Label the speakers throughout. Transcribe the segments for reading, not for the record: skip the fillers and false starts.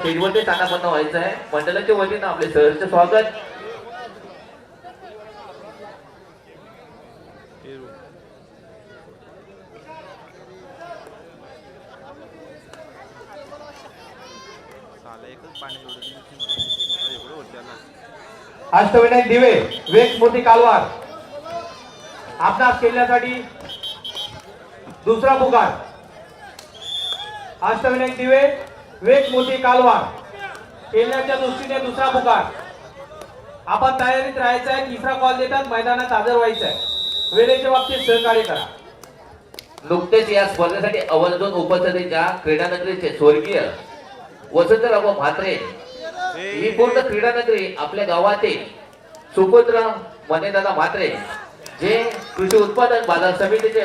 Speaker 1: स्टेजवरती तानापन्न व्हायचं आहे. मंडळाच्या वतीनं आपले सहर्ष स्वागत.
Speaker 2: अष्टविनायक दिवे वेग मोती कालवार आपणास केल्यासाठी दुसरा पुकार. अष्टविनायक दिवे वेग मोती कालवार केल्याच्या दृष्टीने दुसरा पुकार. आपण तयारीत राहायचं आहे. तिसरा कॉल देतात मैदानात हजर व्हायचं आहे. वेळेच्या बाबतीत सहकार्य करा.
Speaker 1: नुकतेच या स्पर्धेसाठी आवर्जून उपस्थितीच्या क्रीडानगरीचे स्वर्गीय वसंतराव म्हात्रे ही पूर्ण क्रीडानगरी आपल्या गावातील सुपुत्र मनेदादा म्हात्रे जे कृषी उत्पादन बाजार समितीचे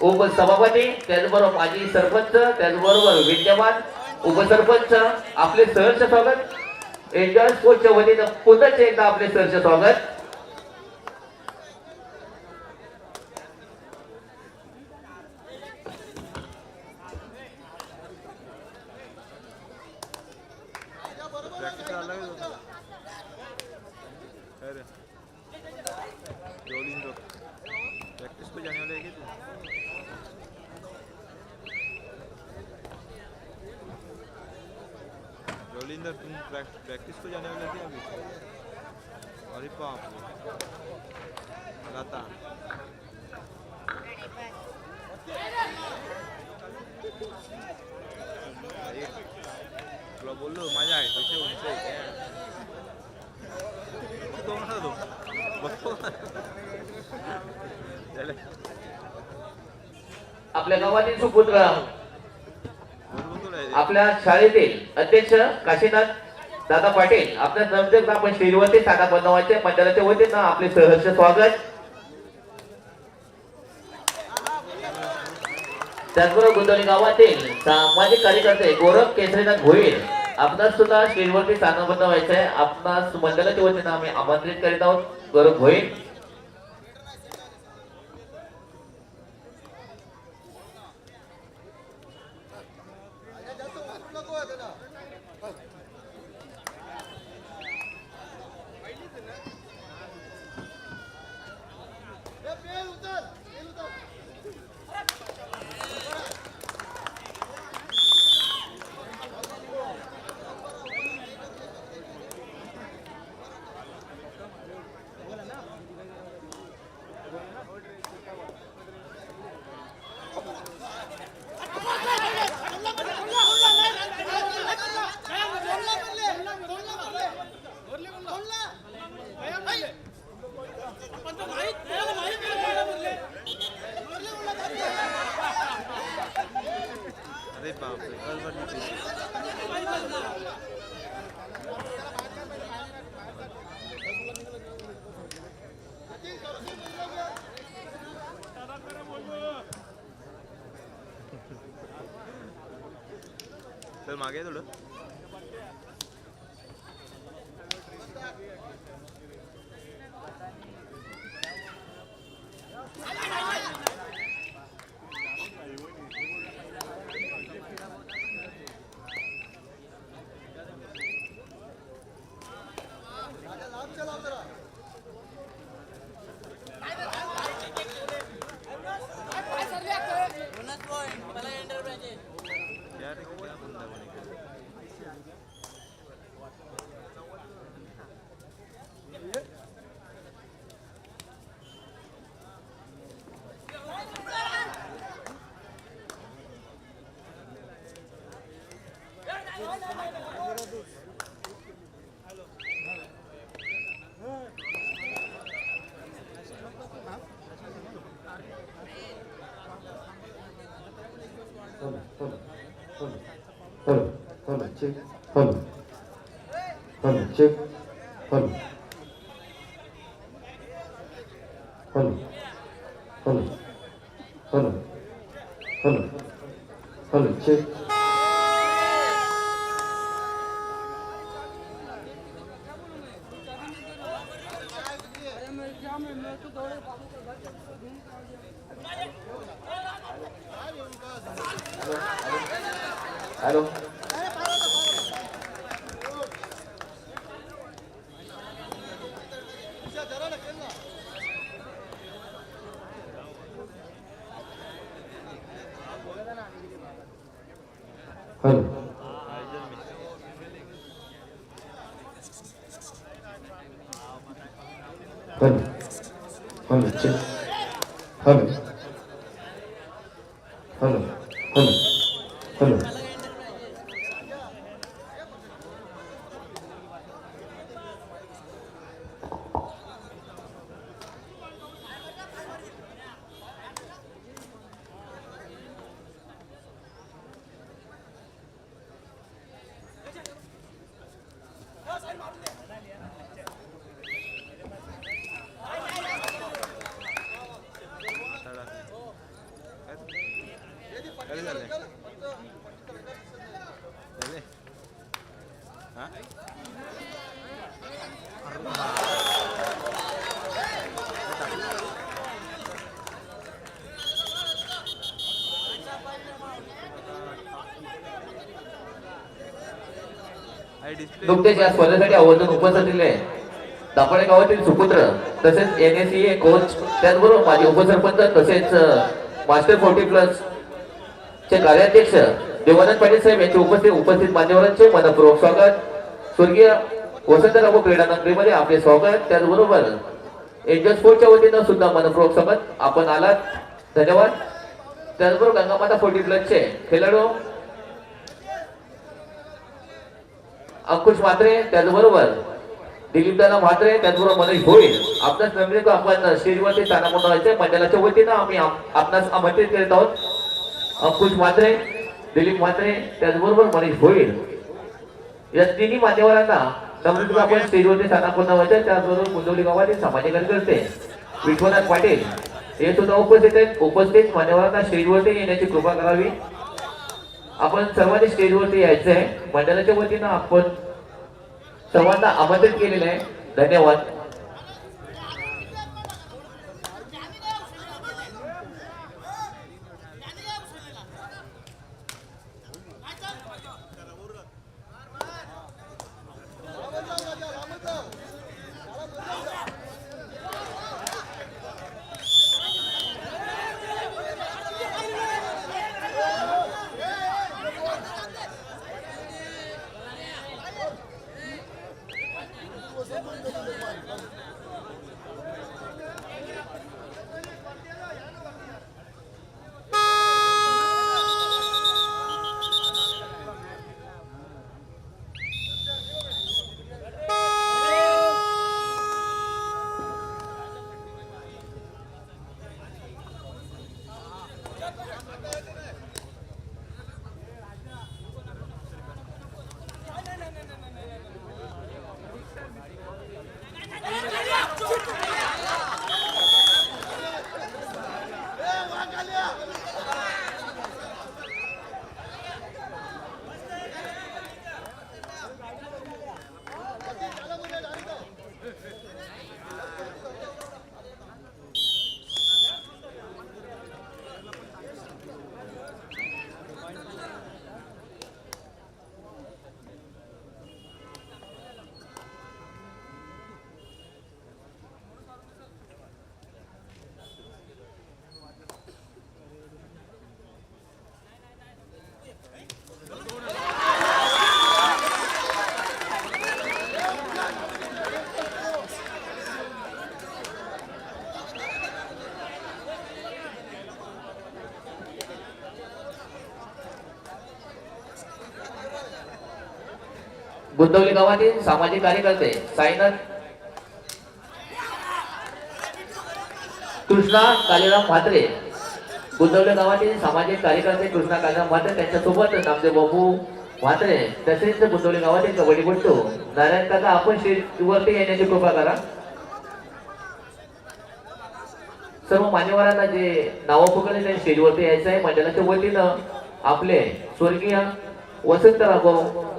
Speaker 1: उपसभापती, त्याचबरोबर माजी सरपंच, त्याचबरोबर विद्यमान उपसरपंच, आपले सहर्ष स्वागत. एन्जॉय स्पोर्टच्या वतीनं पुन्हा एकदा आपले सहर्ष स्वागत.
Speaker 3: प्रैक्टिस पे जाने वाले हैं क्या तुम रोलिंदर? तुम प्रैक्टिस पे जाने वाले थे अभी? अरे बाप रे लगातार तुला बोललो माझ्या आहे तसे उंच आहे काय तो म्हणा तो बघतो
Speaker 1: आपल्या गावातील सुपुत्र आपल्या शाळेतील अध्यक्ष काशीनाथ दादा पाटील आपल्या नवजग आपण स्टेजवरती साधा बनवायचे मंडळाच्या वतीनं आपले सहर्ष स्वागत. त्याचबरोबर गुंदवली गावातील सामाजिक कार्यकर्ते गौरव केसरीनाथ भोईर आपणास सुद्धा स्टेजवरती साधा बनवायचे आहे. आपणास मंडळाच्या वतीनं आम्ही आमंत्रित करीत आहोत. गौरव भोईर.
Speaker 3: अरे बाप रे तर मागे थोडं
Speaker 2: check, hello, check, hello, check.
Speaker 1: Hello hello hello check hello hello hello hello
Speaker 3: काय झालंय झाले हा डिस्प्ले
Speaker 1: नुकतेच या स्पर्धेसाठी आवर्जून उपस्थित दिले दापोडे गावातील सुपुत्र तसेच NSCA कोच त्याचबरोबर माजी उपसरपंच तसेच मास्टर 40+ चे कार्याध्यक्ष देवानंद पाटील साहेब यांचे उपस्थित मान्यवरांचे मनपूर्वक स्वागत. स्वर्गीय वसंतराव क्रीडा नगरीमध्ये आपले स्वागत. त्याचबरोबर एंजल स्पोर्टच्या वतीनं सुद्धा मनपूर्वक स्वागत. आपण आलात धन्यवाद. त्याचबरोबर गंगामाता 40+ चे खेळाडू अंकुश म्हात्रे त्याचबरोबर दिलीपदादा म्हात्रे त्याचबरोबर मनीष भोईर आपणास नम्र आपण स्टेजवरती स्थानापन्न व्हायचे मंडळाच्या वतीनं आम्ही आपणास आमंत्रित करीत आहोत. अंकुश म्हात्रे दिलीप म्हात्रे त्याचबरोबर मनीष भोईर या तिन्ही मान्यवरांना नम्र आपण स्टेजवरती स्थानापन्न व्हायचे. त्याचबरोबर कुंडवली गावातील सामाजिक कार्यकर्ते विश्वनाथ पाटील हे सुद्धा उपस्थित आहेत. उपस्थित मान्यवरांना स्टेजवरती येण्याची कृपा करावी. आपण सर्वांनी स्टेजवरती यायचं आहे. मंडळाच्या वतीनं आपण सर्वांना आमंत्रित केलेलं आहे. धन्यवाद. गुंतवली गावातील सामाजिक कार्यकर्ते साईनाथ कृष्णा कालीराम म्हात्रे गुंतवली गावातील सामाजिक कार्यकर्ते कृष्णा कालीराम म्हात्रे त्यांच्यासोबत नामदेव बाबू म्हात्रे तसेच गुंतवली गावातील कबड्डीपटू नारायण काका आपण स्टेजवरती येण्याची कृपा करा. सर्व मान्यवरांना जे नावं पुकारले त्यांनी स्टेजवरती यायचं आहे. मंडळाच्या वतीनं आपले स्वर्गीय वसंतराव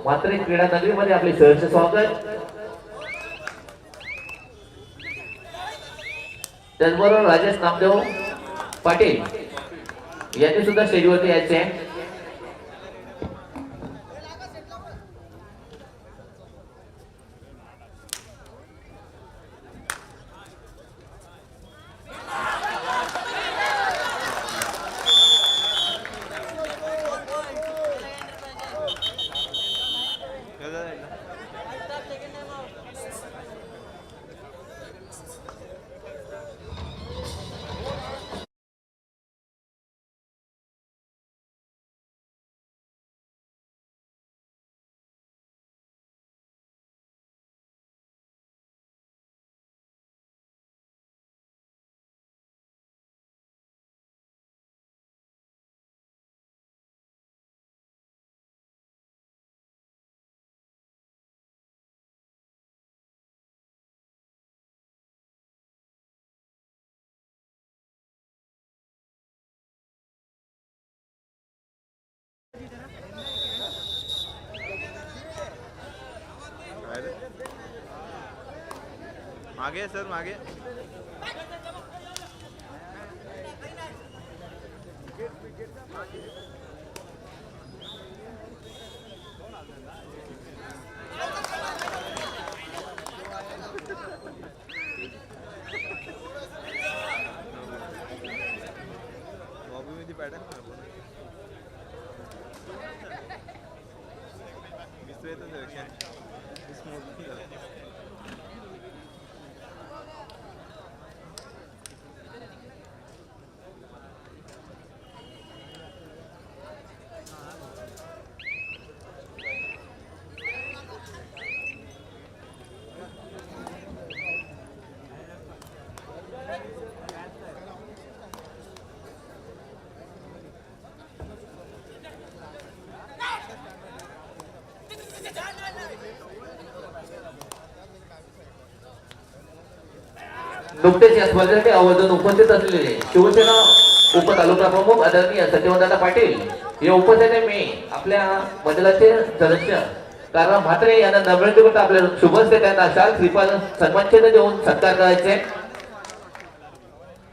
Speaker 1: म्हात्रे क्रीडा नगरीमध्ये आपले सहर्ष स्वागत. त्याचबरोबर राजेश नामदेव पाटील यांनी सुद्धा स्टेजवरती यायचे आहे.
Speaker 3: मागे सर मागे लॉबीमध्ये पॅटर्न मिस्टर येतात स्मोकिंग
Speaker 1: नुकतेच या स्पर्धेसाठी आवर्जून उपस्थित असलेले शिवसेना उपतालुका प्रमुख आदरणीय सत्यवंतदादा पाटील हे उपस्थित आहे. मी आपल्या मंडळाचे सदस्य कारण म्हात्रे यांना नम्रतेपूर्वक आपल्या शुभ हस्ते त्यांना शाल श्रीफळ सन्मानचिन्ह देऊन सत्कार करायचे.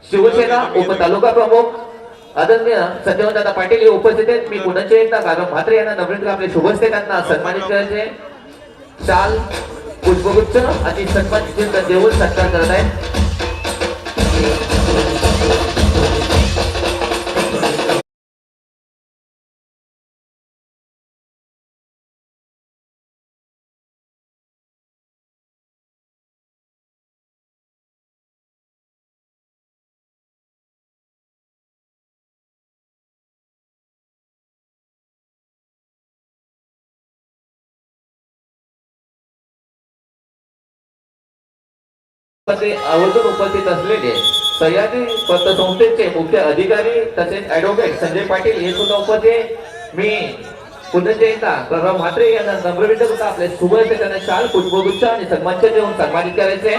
Speaker 1: शिवसेना उपतालुका प्रमुख आदरणीय सत्यवंतदादा पाटील हे उपस्थित आहेत. मी पुन्हा एकदा कारण म्हात्रे यांना नम्रतेपूर्वक आपले शुभ हस्ते त्यांना सन्मानित करायचे. शाल पुष्पगुच्छ आणि सन्मानचिन्ह देऊन सत्कार करत आहेत. आवर्जून उपस्थित असलेले सह्याद्री पतसंस्थेचे मुख्य अधिकारी तसेच ऍडव्होकेट संजय पाटील हे सुद्धा उपस्थित. मी पुन्हा एकदा प्रभाव म्हात्रे यांना नम्र विनंती करतो आपले शुभ हस्ते त्यांना शाल पुष्पगुच्छ आणि सन्मानचिन्ह देऊन सन्मानित करायचे.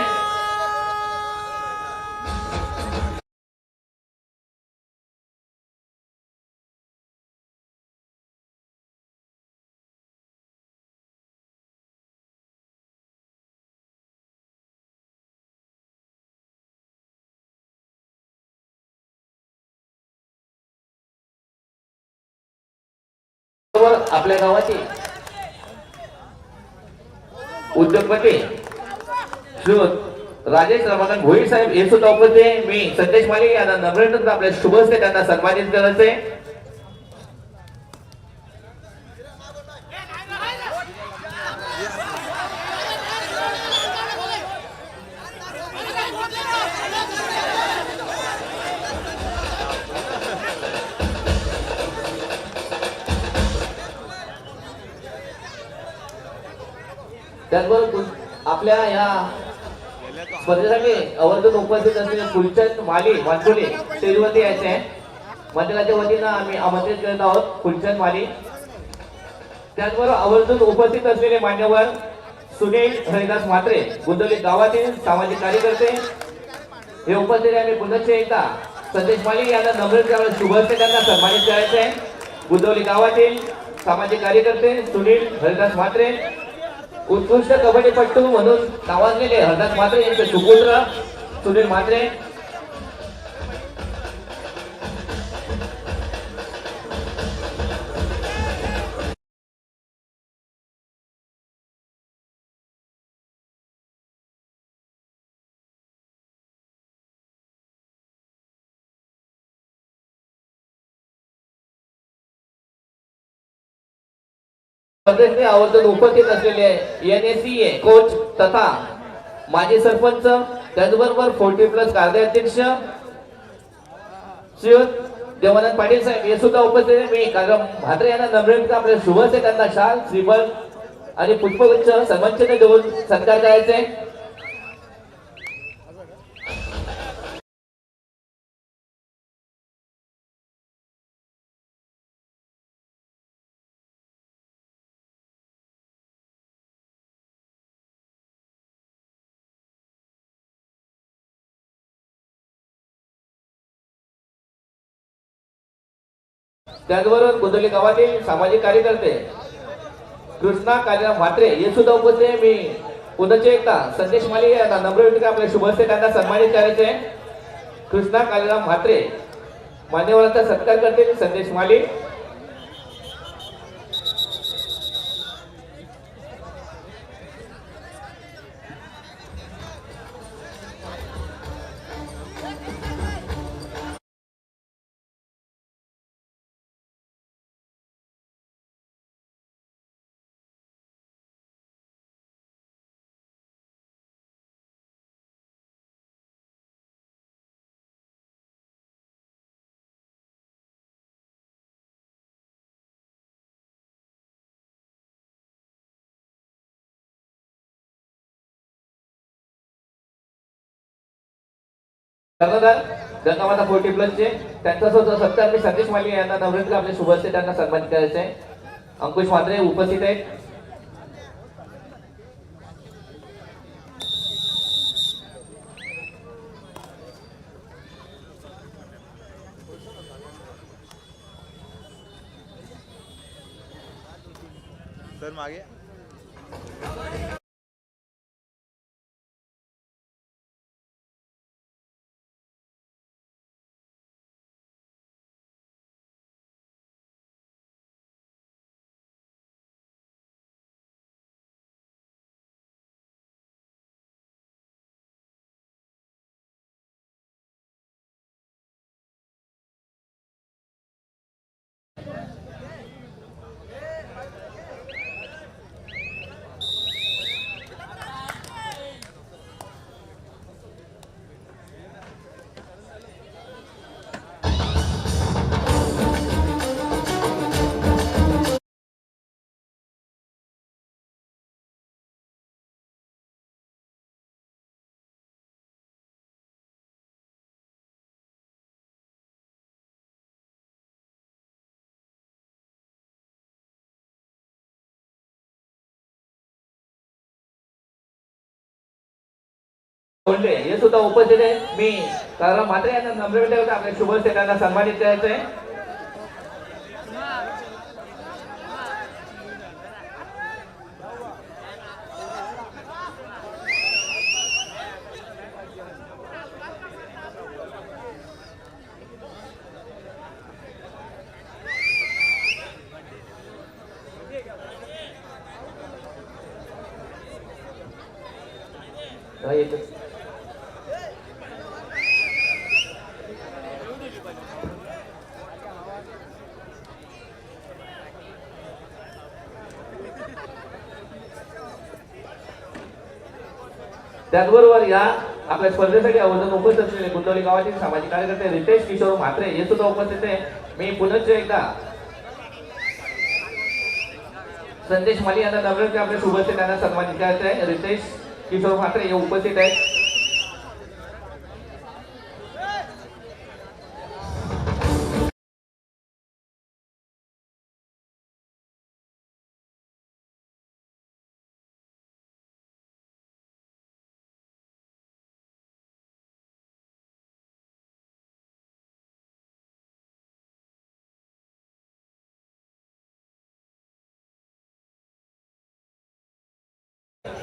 Speaker 1: आपल्या गावातील उद्योगपती राजेश रमाकांत भोईर साहेब हे सुद्धा उपस्थित. मी संदेश माली यांना नम्र विनंती करतो आपल्या शुभ हस्ते त्यांना सन्मानित करायचे. त्याचबरोबर आपल्या या स्पर्धेसाठी आवर्जून उपस्थित असलेले फुलचंद माली मानकुले स्टेजवरती यायचे आहे. मंडळाच्या वतीनं आम्ही आमंत्रित करत आहोत फुलचंद माली. त्याचबरोबर आवर्जून उपस्थित असलेले मान्यवर सुनील हरिदास म्हात्रे गुंदवली गावातील सामाजिक कार्यकर्ते हे उपस्थित आहे. आम्ही पुन्हा एकदा संदेश माली यांना नम्र शुभ हस्ते त्यांना सन्मानित करायचे आहे. गुंदवली गावातील सामाजिक कार्यकर्ते सुनील हरिदास म्हात्रे उत्कृष्ट कबड्डीपट्टू म्हणून नावाजलेले हरदास म्हात्रे यांचे सुपुत्र सुनील म्हात्रे. स्पर्धेचे आवर्जून उपस्थित असलेले NACA कोच तथा माजी सरपंच त्याचबरोबर 40+ कार्याध्यक्ष श्री देवानंद पाटील साहेब हे सुद्धा उपस्थित आहे. मी कारण म्हात्रे यांना नम्र विनंती आपल्या शुभ हस्ते त्यांना शाल श्रीफळ आणि पुष्पगुच्छ सन्मानचिन्ह देऊन सत्कार करायचे. त्याचबरोबर गुंदवली गावातील सामाजिक कार्यकर्ते कृष्णा कालीराम म्हात्रे हे सुद्धा उपस्थित आहे. मी पुन्हा एकदा संदेश माली यांना नम्र विनंती आपल्या शुभ हस्ते त्यांना सन्मानित करायचे आहे. कृष्णा कालीराम म्हात्रे मान्यवरांचा सत्कार करतील संदेश माली. कर्णधार गंगामाता 40 प्लसचे त्यांचा सत्कार मी संदेश माली यांना नम्र आपले शुभ हस्ते त्यांना सन्मानित करायचे आहे. अंकुश म्हात्रे उपस्थित आहेत.
Speaker 3: सर मागे
Speaker 1: बोलले हे सुद्धा उपस्थित आहे. मी कालीराम म्हात्रे यांना नम्र विनंती आपल्या शुभ हस्ते त्यांना सन्मानित करायचे आहे. त्याचबरोबर या आपल्या स्पर्धेसाठी आवर्जून उपस्थित असलेले कुंडोली गावातील सामाजिक कार्यकर्ते रितेश किशोर म्हात्रे हे सुद्धा उपस्थित आहे. मी पुनश्च एकदा संदेश माली यांना नम्र आपल्या शुभ हस्ते त्यांना सन्मानित करायचे आहे. रितेश किशोर म्हात्रे हे उपस्थित आहेत.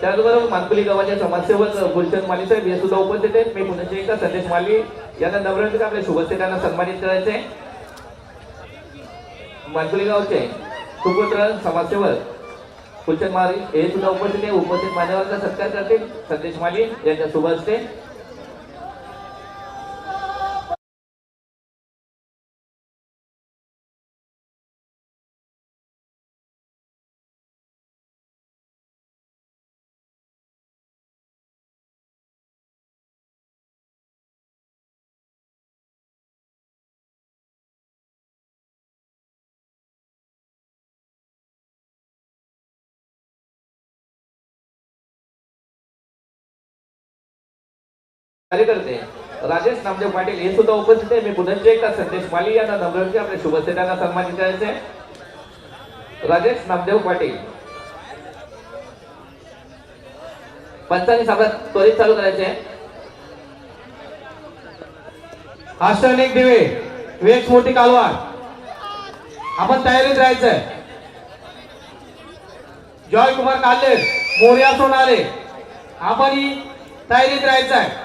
Speaker 1: त्याचबरोबर मानकुली गावाचे समाजसेवक गुलशन माली साहेब हे सुद्धा उपस्थित आहेत. मी पुन्हा एकदा संदेश माली यांना नम्र विनंती आपल्या शुभ हस्ते त्यांना सन्मानित करायचे. मानकुली गावचे सुपुत्र समाजसेवक गुलशन माली हे सुद्धा उपस्थित आहे. उपस्थित मान्यवरांचा सत्कार करतील संदेश माली यांच्या शुभ हस्ते. कार्यकर्ते राजेश नामदेव पाटील हे सुद्धा उपस्थित आहे. मी पुन्हा एकदा संदेश माली यांना नम्र विनंती आपल्या शुभ हस्ते त्यांना सन्मानित करायचे. राजेश नामदेव पाटील पंचांनी सामना त्वरित चालू करायचे.
Speaker 2: अष्टनेक दिवे वेग मोठी कालवार आपण तयारीत राहायचंय. जॉय कुमार काल्ले मोर्या सोनारे आपणही तयारीत राहायचं आहे.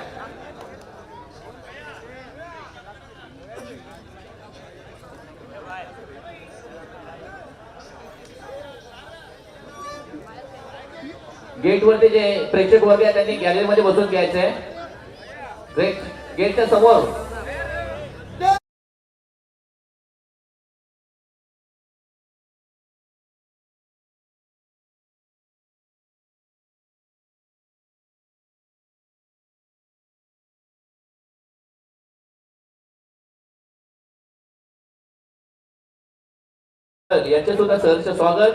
Speaker 1: गेट वरती जे प्रेक्षक वर्ग आहे त्यांनी गॅलरीमध्ये बसून घ्यायचंय. गेटच्या समोर यांचे सुद्धा सहर्ष स्वागत.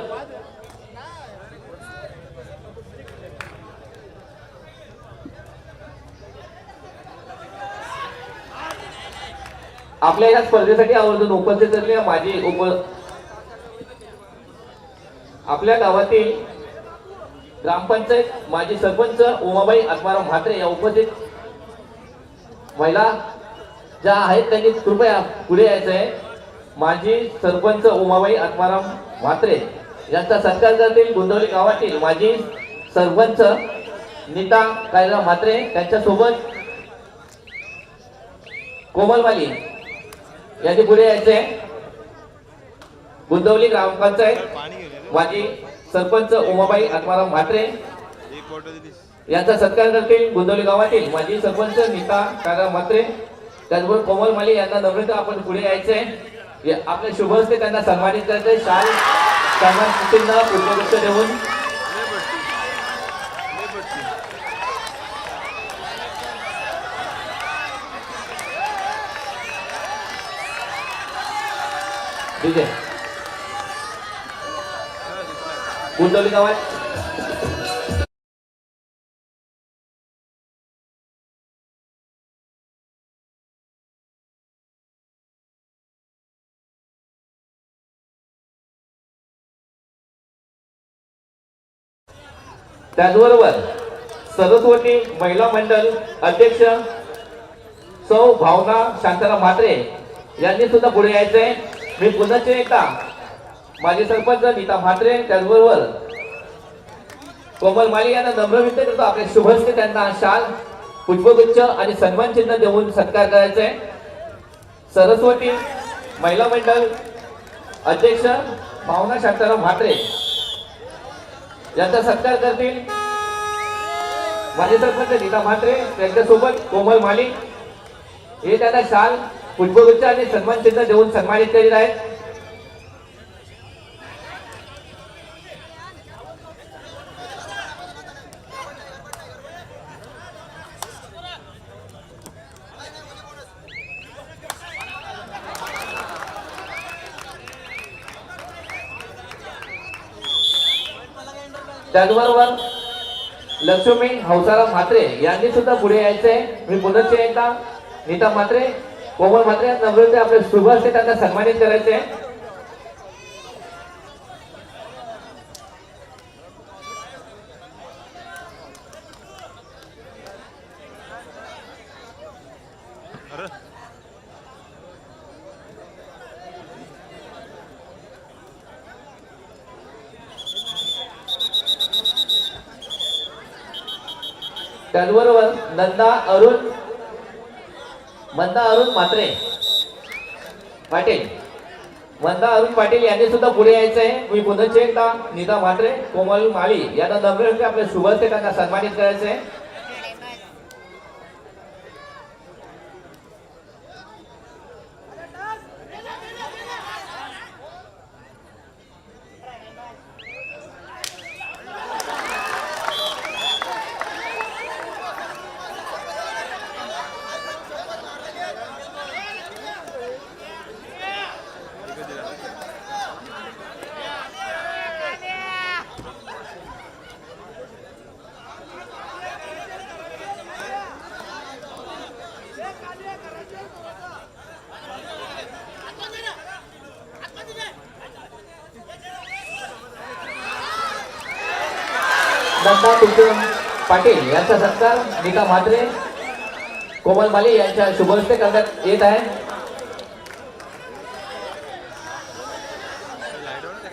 Speaker 1: आपल्या या स्पर्धेसाठी आवर्जून उपस्थित असलेल्या आपल्या गावातील ग्रामपंचायत माजी सरपंच उमाबाई आत्माराम म्हात्रे या उपस्थित महिला ज्या आहेत त्यांनी कृपया पुढे यायचं आहे. माजी सरपंच उमाबाई आत्माराम म्हात्रे यांचा सत्कार करतील गुंदवली गावातील माजी सरपंच नीता कायरा म्हात्रे, त्यांच्यासोबत कोमलमाली यांनी पुढे यायचे. गुंदवली ग्रामपंचायत
Speaker 3: पाणी घेऊन ये रे.
Speaker 1: माजी सरपंच उमाबाई आत्माराम म्हात्रे
Speaker 3: एक बॉटल दिलीस.
Speaker 1: यांचा सत्कार करतील गुंदवली गावातील माजी सरपंच नीता कायरा म्हात्रे. त्याचबरोबर कोमलमाली यांना नम्रता आपण पुढे यायचे. आपल्या शुभ हस्ते त्यांना सन्मानित करायचे. शाल सन्मान चिन्ह पुष्पगुच्छ देऊन
Speaker 3: ले बट्टी. ले बट्टी.
Speaker 1: ठीक आहे.
Speaker 3: हा, दिसला.
Speaker 1: गुंदवली गावात त्याचबरोबर सरस्वती महिला मंडळ अध्यक्ष सौ भावना शांताराम म्हात्रे यांनी सुद्धा पुढे यायचंय. मी पुन्हा एकदा माजी सरपंच नीता म्हात्रे त्याचबरोबर कोमल माली यांना नम्र विनंती करतो आपल्या शुभ हस्ते त्यांना शाल पुष्पगुच्छ आणि सन्मान चिन्ह देऊन सत्कार करायचा आहे. सरस्वती महिला मंडळ अध्यक्ष भावना शांताराम म्हात्रे यांचा सत्कार करतील माजी सरपंच नीता म्हात्रे, त्यांच्यासोबत कोमल माली हे त्यांना शाल पुष्पगुच्छ आणि सन्मान चिन्ह देऊन सन्मानित करीत आहेत. त्याचबरोबर लक्ष्मी हौसाराम म्हात्रे यांनी सुद्धा पुढे यायचंय. मी पुन्हा एकदा नीता म्हात्रे कोमल म्हात्रे नम्रते आपले शुभ हस्ते त्यांना सन्मानित करायचे.
Speaker 3: अरे
Speaker 1: त्याचबरोबर मंदा अरुण म्हात्रे पाटील मंदा अरुण पाटील यांनी सुद्धा पुढे यायचंय. मी पुन्हा एकदा नीता म्हात्रे कोमल माळी यांना नम्र आपल्या शुभ हस्ते त्यांना सन्मानित करायचंय. नंदा तुकाराम पाटील यांचा सत्कार नीता म्हात्रे कोमल माली यांच्या शुभ हस्ते करण्यात येत आहे.
Speaker 3: लाईट ऑन टाक.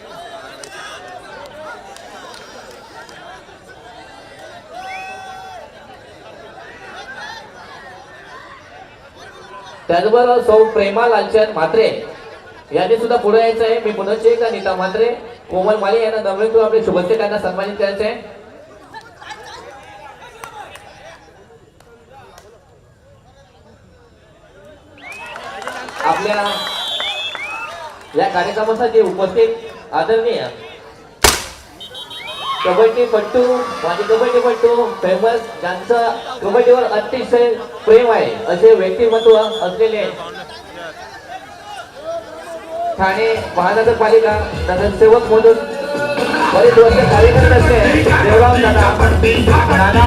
Speaker 1: त्याचबरोबर सौ प्रेमा लालचंद म्हात्रे यांनी सुद्धा पुढे यायचं आहे. मी पुन्हा एकदा नीता म्हात्रे, कोमल माळी यांना नम्र आपले शुभेच्छा त्यांना सन्मानित करायचे आहे. आपल्या या कार्यक्रमासाठी उपस्थित आदरणीय कबड्डीपट्टू, माझे कबड्डीपट्टू फेमस, ज्यांचं कबड्डीवर अतिशय प्रेम आहे असे व्यक्तिमत्व असलेले ठाणे महानगरपालिका नगरसेवक म्हणून बरेच वर्ष कार्य करत असते देवराव दादा.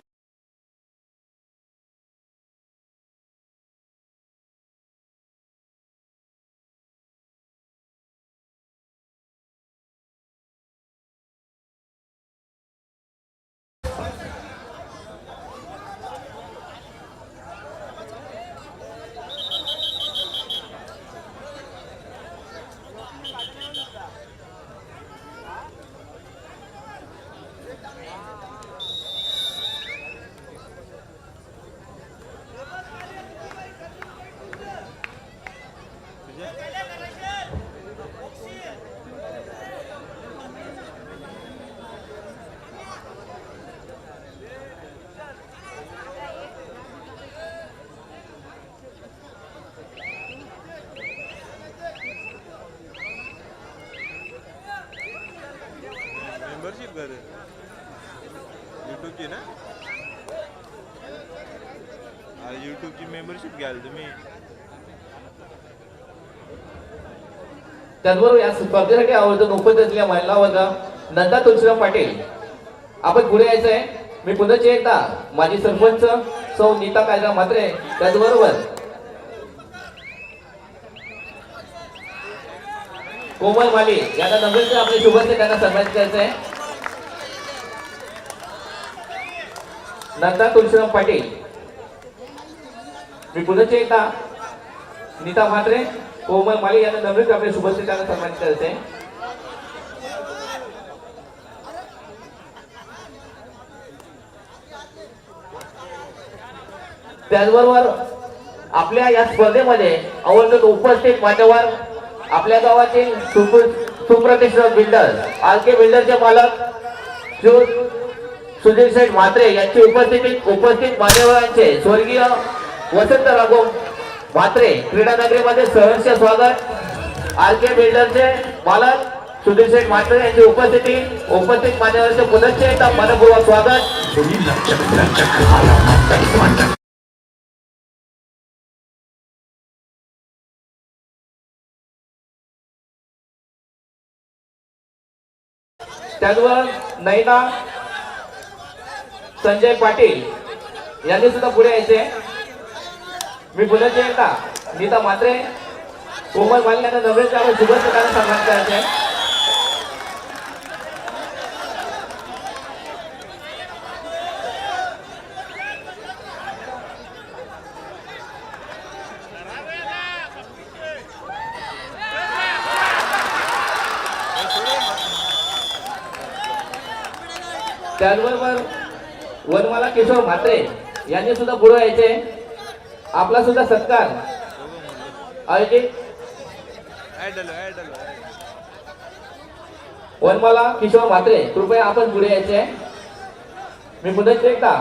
Speaker 3: मेंबरशिप कर यूट्यूबची ना, यूट्यूबची मेंबरशिप घ्याल तुम्ही.
Speaker 1: त्याचबरोबर या स्पर्धेसाठी आवर्जून उपस्थित असलेल्या महिला वर्ग नंदा तुलसीराम पाटील आपण पुढे यायचं आहे. मी पुन्हा एकदा माजी सरपंच सौ नीता कायदा म्हात्रे, त्याचबरोबर कोमल माली यांना नम्र आपले शुभेच्छा त्यांना सन्मानित करायचं आहे. नंदा तुलसीराम पाटील, मी पुन्हा एकदा नीता म्हात्रे, कोमल माली यांना नम्र आपले शुभेच्छा त्यांना सन्मानित करायचे आहे. त्याचबरोबर आपल्या या स्पर्धेमध्ये आवर्जून उपस्थित मान्यवर आपल्या गावातील सुप्रतिष्ठित बिल्डर आरके बिल्डरचे मालक सुधीर शेठ म्हात्रे यांची उपस्थित मान्यवरांचे स्वर्गीय वसंत राघव म्हात्रे क्रीडा नगरीमध्ये सहर्ष स्वागत. आरके बिल्डरचे मालक सुधीर शेठ म्हात्रे यांची उपस्थित मान्यवरांचे पुनश्च एकदा मनपूर्वक स्वागत. त्याचबरोबर नैना संजय पाटील यांनी सुद्धा पुढे यायचे. मी पुन्हा एकदा नीता म्हात्रे, कोमल माली यांना नवीन शुभेच्छा त्यांना सन्मान करायचे. त्याचबरोबर वनमाला किशोर म्हात्रे यांनी सुद्धा पुढे यायचे. आपला सुद्धा सत्कार आयोजित वनमाला किशोर म्हात्रे, कृपया आपण पुढे यायचे. मी पुन्हा एकदा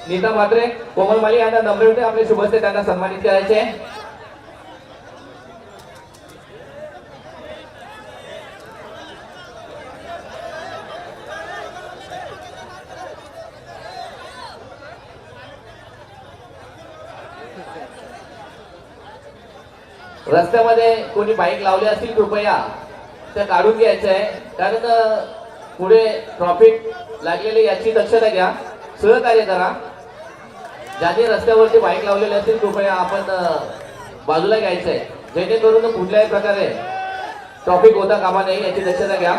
Speaker 1: नीता म्हात्रे, कोमल माली यांना नम्र आपले शुभेच्छा त्यांना सन्मानित करायचे. रस्त्यामध्ये कोणी बाईक लावले असतील कृपया त्या काढून घ्यायचं आहे, कारण पुढे ट्रॅफिक लागलेली याची दक्षता घ्या. सहकार्य करा. ज्यांनी रस्त्यावरती बाईक लावलेले असतील कृपया आपण बाजूला घ्यायचं आहे, जेणेकरून कुठल्याही प्रकारे ट्रॅफिक होता कामा नये याची दक्षता घ्या.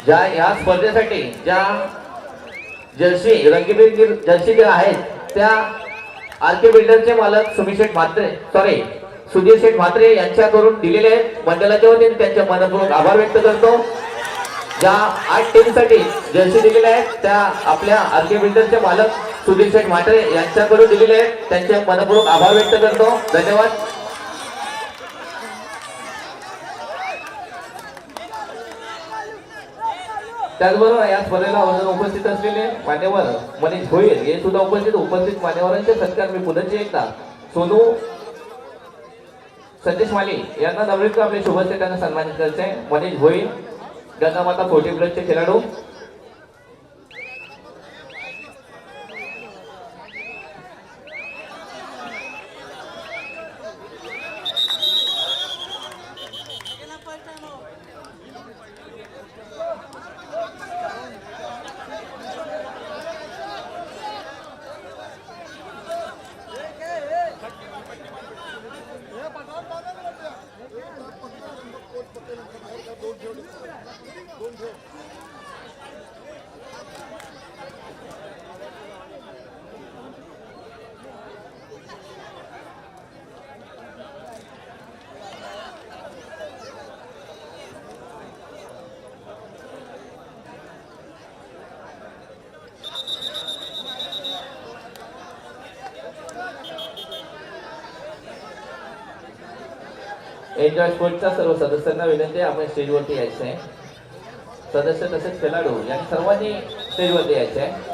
Speaker 1: ज्या या स्पर्धेसाठी ज्या जर्सी रंगीबेरंगी जर्सी ज्या आहेत त्या आरके बिल्डरचे मालक सुधीर शेठ म्हात्रे यांच्याकडून दिलेले आहेत. मंडळाच्या वतीने त्यांचे मनपूर्वक आभार व्यक्त करतो. ज्या 8 टीमसाठी जर्सी दिलेल्या आहेत त्या आपल्या आरके बिल्डरचे मालक सुधीर शेठ म्हात्रे यांच्याकडून दिलेले आहेत. त्यांचे मनपूर्वक आभार व्यक्त करतो. धन्यवाद. त्याचबरोबर या स्पर्धेला आवर्जून उपस्थित असलेले मान्यवर मनीष भोईर हे सुद्धा उपस्थित मान्यवरांचे सत्कार मी पुन्हा एकदा सोनू सतीश माली यांना नवरीत आपले शुभेच्छांना सन्मानित करते. मनीष भोईर गंगामाता 40 चे खेळाडू. एन्जॉय स्पोर्टच्या सर्व सदस्यांना विनंती आहे आपण स्टेजवरती यायचं आहे. सदस्य तसेच खेळाडू यांनी सर्वांनी स्टेजवरती यायचे आहे.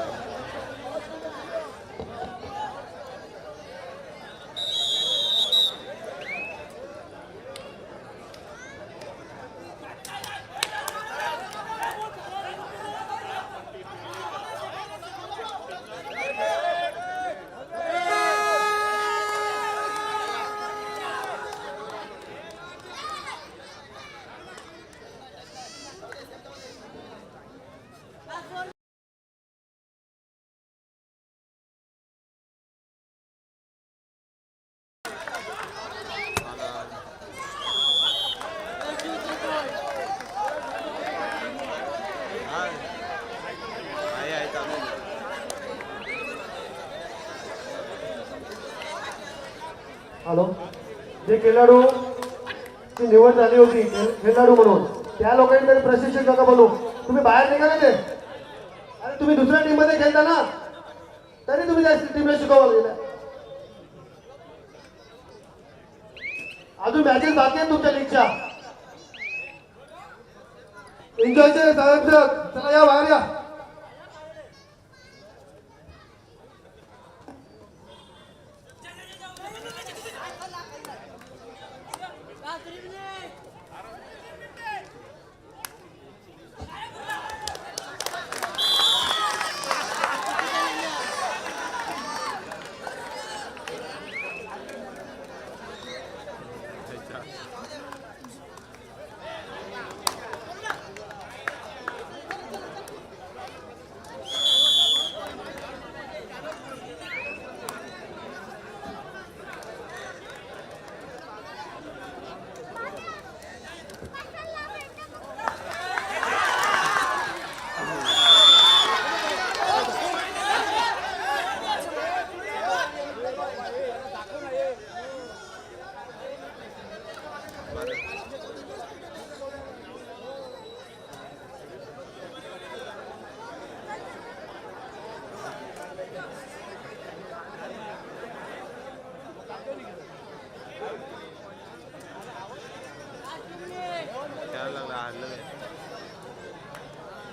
Speaker 4: हॅलो, जे खेळाडू ची निवड झाली होती खेळाडू म्हणून त्या लोकांनी तरी प्रशिक्षक नका बनू. तुम्ही बाहेर निघा ना ते. अरे तुम्ही दुसऱ्या टीम मध्ये खेळता ना तरी तुम्ही त्या टीमला शिकवलं गेलं. अजून मॅचेस बाकी आहेत तुमच्या लीगच्या. एन्जॉयचे साहेब चला या बाहेर या.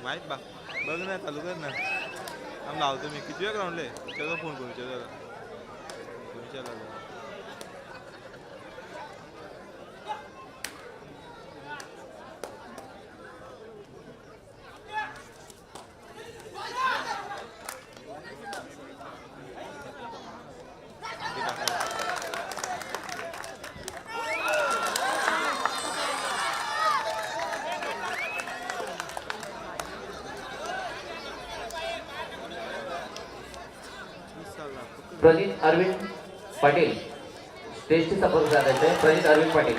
Speaker 3: माहित बघ ना चालू कर ना. आम लावतो मी किती वेळ ग्राउंडले चला फोन करू चला
Speaker 1: प्रजित अरविंद पाटील स्टेजची सपोर्ट करायचे. प्रजित अरविंद पाटील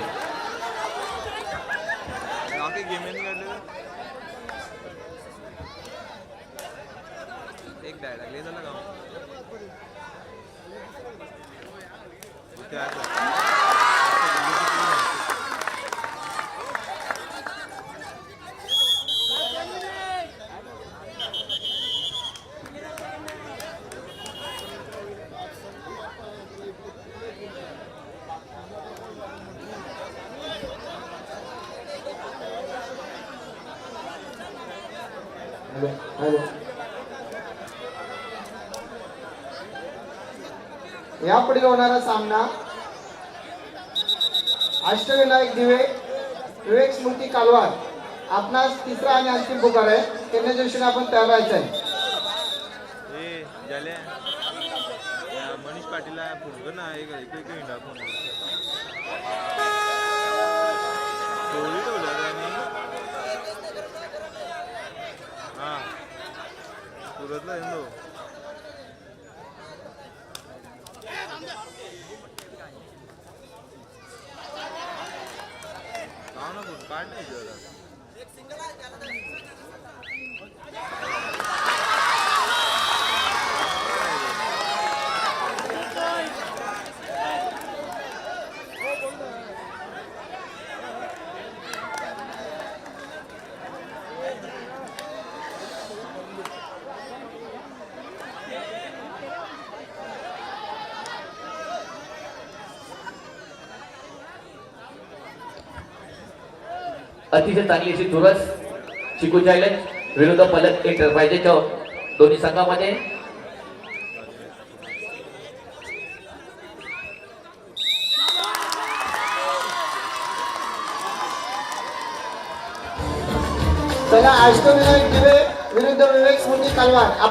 Speaker 3: गेम
Speaker 4: यापुढे होणारा सामना अष्टविनायक दिवे विवेक स्मृती कालवार आपणास तिसरा आणि अंतिम पुकार आहे. त्यांच्या दृष्टीने आपण तयार राहायचं आहे.
Speaker 3: ए झाले मनीष पाटील फुटतो ना एक एक हिंडा फोन ठेवली ठेवल्या त्यांनी हा सुरतला येतो ना फोन काढ नाही जरा
Speaker 1: अतिशय चांगली अशी चुरस चिकू चॅलेंज विरुद्ध पलक एंटरप्राइजेसच्या दोन्ही संघामध्ये.
Speaker 4: चला अष्टविनायक दिवे विरुद्ध विवेक स्मृती कालवार.